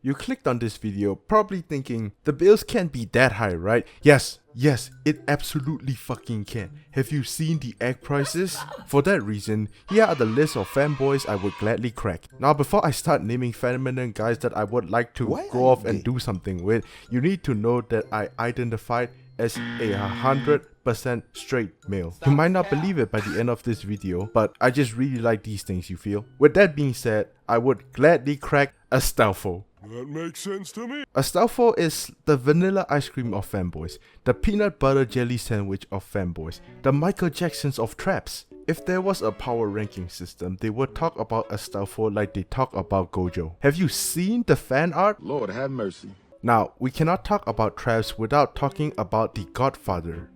You clicked on this video probably thinking, the bills can't be that high, right? Yes, it absolutely fucking can. Have you seen the egg prices? For that reason, here are the list of fanboys I would gladly crack. Now before I start naming feminine guys that I would like to go off and do something with, you need to know that I identified as a 100% straight male. You might not believe it by the end of this video, but I just really like these things, you feel? With that being said, I would gladly crack a Stelfo. That makes sense to me. A Stelfo is the vanilla ice cream of fanboys, the peanut butter jelly sandwich of fanboys, the Michael Jacksons of traps. If there was a power ranking system, they would talk about a Stelfo like they talk about Gojo. Have you seen the fan art? Lord have mercy. Now, we cannot talk about traps without talking about the godfather,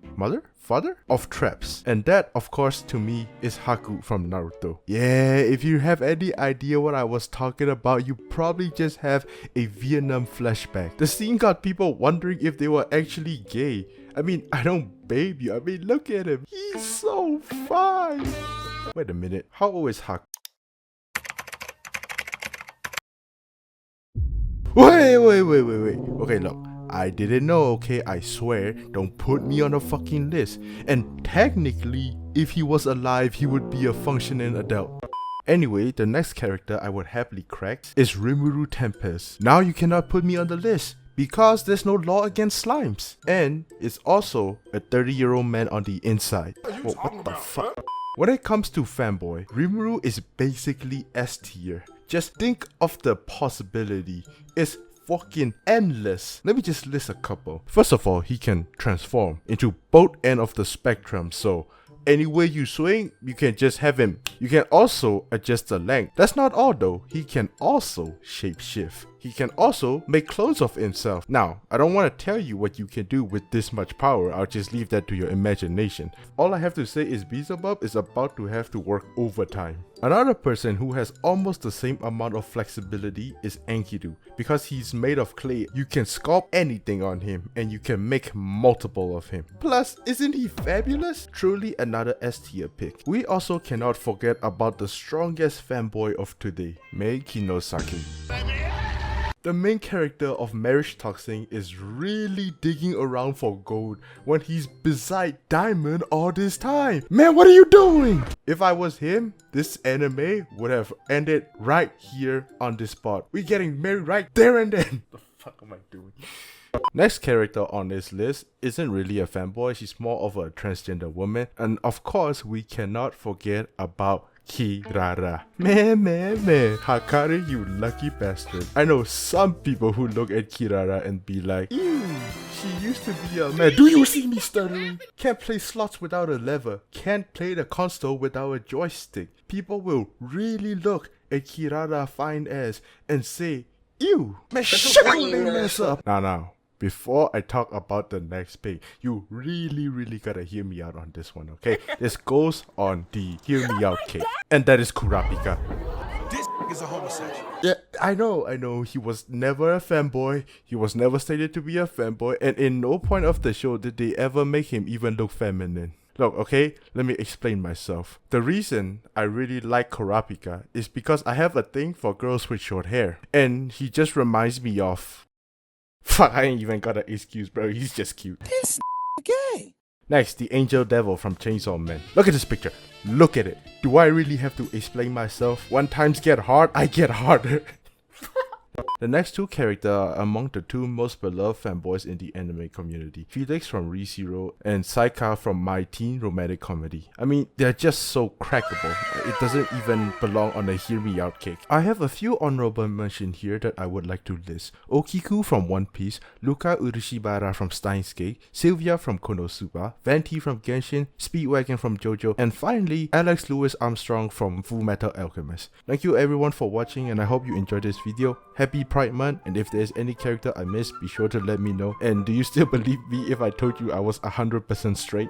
father of traps. And that, of course, to me, is Haku from Naruto. Yeah, if you have any idea what I was talking about, you probably just have a Vietnam flashback. The scene got people wondering if they were actually gay. I mean, I don't babe you. I mean, look at him. He's so fine. Wait a minute. How old is Haku? Wait. Okay, look. I didn't know, okay? I swear. Don't put me on a fucking list. And technically, if he was alive, he would be a functioning adult. Anyway, the next character I would happily crack is Rimuru Tempest. Now you cannot put me on the list because there's no law against slimes. And it's also a 30-year-old man on the inside. Whoa, what the fuck? When it comes to fanboy, Rimuru is basically S tier. Just think of the possibility. It's fucking endless. Let me just list a couple. First of all, he can transform into both ends of the spectrum, so any way you swing, you can just have him. You can also adjust the length. That's not all though. He can also shapeshift. He can also make clones of himself. Now, I don't want to tell you what you can do with this much power. I'll just leave that to your imagination. All I have to say is Beelzebub is about to have to work overtime. Another person who has almost the same amount of flexibility is Enkidu. Because he's made of clay, you can sculpt anything on him and you can make multiple of him. Plus, isn't he fabulous? Truly another S tier pick. We also cannot forget about the strongest fanboy of today, Mei Kinosaki. The main character of Marriage Toxin is really digging around for gold when he's beside Diamond all this time. Man, what are you doing? If I was him, this anime would have ended right here on this spot. We're getting married right there and then. The fuck am I doing? Next character on this list isn't really a fanboy, she's more of a transgender woman. And of course, we cannot forget about Kirara. Man. Hakari, you lucky bastard. I know some people who look at Kirara and be like, ew, she used to be a man. Do you see me stuttering? Can't play slots without a lever. Can't play the console without a joystick. People will really look at Kirara fine ass and say, ew, man, shut your mess up. Now. Before I talk about the next pick, you really gotta hear me out on this one, okay? This goes on the hear me out cake, and that is Kurapika. This is a homosexual. Yeah, I know. He was never a fanboy. He was never stated to be a fanboy, and in no point of the show did they ever make him even look feminine. Look, okay, let me explain myself. The reason I really like Kurapika is because I have a thing for girls with short hair, and he just reminds me of... Fuck, I ain't even got an excuse, bro. He's just cute. This gay. Next, the Angel Devil from Chainsaw Man. Look at this picture. Look at it. Do I really have to explain myself? When times get hard, I get harder. The next two characters are among the two most beloved fanboys in the anime community. Felix from ReZero and Saika from My Teen Romantic Comedy. I mean, they're just so crackable. It doesn't even belong on a Hear Me Out cake. I have a few honorable mentions here that I would like to list. Okiku from One Piece, Luka Urashibara from Steins Gate, Sylvia from Konosuba, Venti from Genshin, Speedwagon from JoJo, and finally, Alex Louis Armstrong from Fullmetal Alchemist. Thank you everyone for watching and I hope you enjoyed this video. Happy Pride Month, and if there's any character I missed, be sure to let me know. And do you still believe me if I told you I was 100% straight?